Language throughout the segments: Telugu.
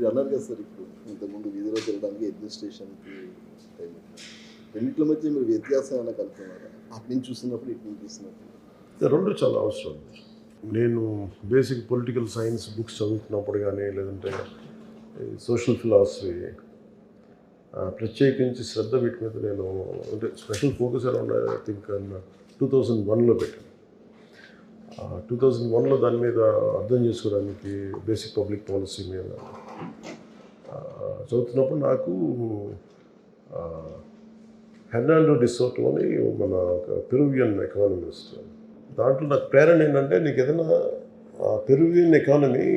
మీరు అన్నారు కదా సార్, ఇప్పుడు ఇంతకుముందు వీధిలో తిరగడానికి అడ్మినిస్ట్రేషన్కి రెండింటి మధ్య మీరు వ్యత్యాసం ఏమైనా కలుపుతున్నారా? అటు నుంచి చూసినప్పుడు ఇటు నుంచి చూసినప్పుడు రెండు చాలా అవసరం. నేను బేసిక్ పొలిటికల్ సైన్స్ బుక్స్ చదువుతున్నప్పుడు కానీ లేదంటే సోషల్ ఫిలాసఫీ ప్రత్యేకించి శ్రద్ధ వీటి మీద నేను అంటే special focus around I think 2001లో పెట్టాను. 2001లో దాని మీద అర్థం చేసుకోవడానికి బేసిక్ పబ్లిక్ పాలసీ మీద చదువుతున్నప్పుడు నాకు హెర్నాండో డిసోటో అని మన పెరువియన్ ఎకానమిస్ట్, దాంట్లో నాకు ప్రేరణ ఏంటంటే నీకు ఏదైనా పెరువియన్ ఎకానమీ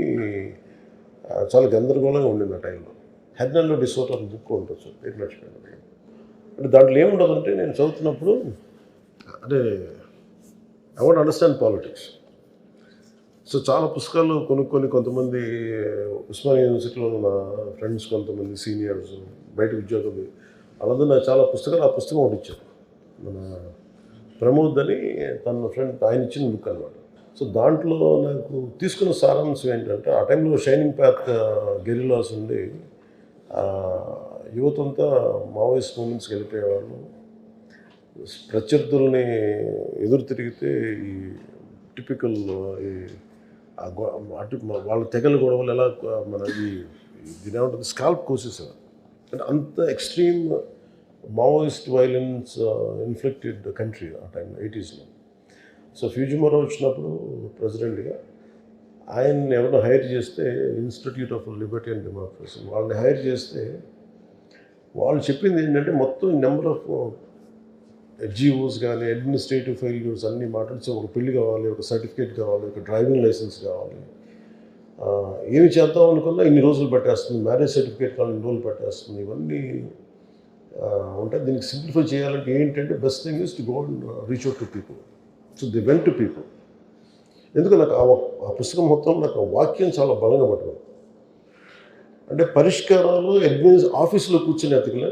చాలా గందరగోళంగా ఉండింది ఆ టైంలో. హెర్నాండో డిసోటో అని బుక్ ఉండొచ్చు, పేరు మర్చిపోయింది. అంటే దాంట్లో ఏముండదంటే నేను చదువుతున్నప్పుడు అంటే I want understand politics. So చాలా పుస్తకాలు కొనుక్కొని కొంతమంది ఉస్మానియా యూనివర్సిటీలో ఉన్న ఫ్రెండ్స్, కొంతమంది సీనియర్స్, బయట ఉద్యోగులు వాళ్ళందరూ నాకు చాలా పుస్తకాలు, ఆ పుస్తకం ఒకటి ఇచ్చారు. మన ప్రమోద్ అని తన ఫ్రెండ్ ఆయన ఇచ్చిన బుక్ అనమాట. సో దాంట్లో నాకు తీసుకున్న సారాంశం ఏంటంటే ఆ టైంలో షైనింగ్ పాత్ గెరిల్లాస్ ఉండి యువతంతా మావోయిస్ట్ మూమెంట్స్కి వెళ్ళిపోయేవాళ్ళు. ప్రత్యర్థుల్ని ఎదురు తిరిగితే ఈ టిపికల్ అటు వాళ్ళ తెగల గొడవలు ఎలా మన దీని ఏమంటుంది స్కాల్ప్ కోసేసేవారు. అంటే అంత extreme Maoist violence inflicted country ఆ టైంలో 80sలో. సో ఫ్యూజిమోరో వచ్చినప్పుడు ప్రెసిడెంట్గా ఆయన్ని ఎవరినో హైర్ చేస్తే, institute of Liberty and democracy వాళ్ళని హైర్ చేస్తే వాళ్ళు చెప్పింది ఏంటంటే మొత్తం నెంబర్ ఆఫ్ జీఓస్ కానీ అడ్మినిస్ట్రేటివ్ ఫెయిల్యూర్స్ అన్నీ మాట్లాడితే ఒక పెళ్లి కావాలి, ఒక సర్టిఫికేట్ కావాలి, ఒక డ్రైవింగ్ లైసెన్స్ కావాలి, ఏమి చేద్దాం అనుకున్నా ఇన్ని రోజులు పట్టేస్తుంది, మ్యారేజ్ సర్టిఫికేట్ కావాలి ఇన్ని రోజులు పట్టేస్తుంది, ఇవన్నీ ఉంటాయి. దీనికి సింప్లిఫై చేయాలంటే ఏంటంటే best thing is to go and reach out to people. So the went to people. ఎందుకు నాకు ఆ పుస్తకం మొత్తం నాకు ఆ వాక్యం చాలా బలంగా పట్టుకుంది. అంటే పరిష్కారాలు ఆఫీసులో కూర్చొని ఎతకలే,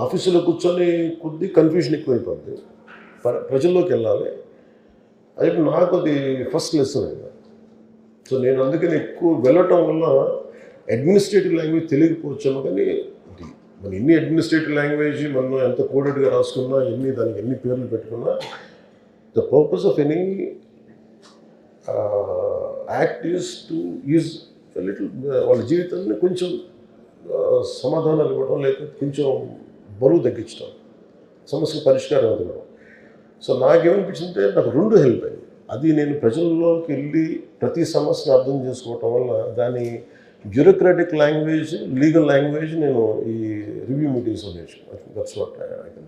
ఆఫీసులో కూర్చొని కొద్ది కన్ఫ్యూజన్ ఎక్కువైపోద్ది, ప్రజల్లోకి వెళ్ళాలి. అది నాకు అది ఫస్ట్ లెసన్ అయింది. సో నేను అందుకని ఎక్కువ వెళ్ళటం వల్ల అడ్మినిస్ట్రేటివ్ లాంగ్వేజ్ తెలియకపోవచ్చాను, కానీ మన ఎన్ని అడ్మినిస్ట్రేటివ్ లాంగ్వేజ్ మనం ఎంత కోడెడ్గా రాసుకున్నా, దానికి ఎన్ని పేర్లు పెట్టుకున్నా, the purpose of any act is to use little వాళ్ళ జీవితాన్ని కొంచెం సమాధానాలు ఇవ్వడం, లేకపోతే కొంచెం బరువు తగ్గించడం, సమస్య పరిష్కారం ఇవ్వడం. సో నాకేమనిపించిందంటే నాకు రెండు హెల్ప్ అయ్యింది. అది నేను ప్రజల్లోకి వెళ్ళి ప్రతి సమస్యను అర్థం చేసుకోవటం వల్ల దాని బ్యూరోక్రాటిక్ లాంగ్వేజ్, లీగల్ లాంగ్వేజ్ నేను ఈ రివ్యూ మీటింగ్స్లో నేర్చుకున్నాను. That's what I can say.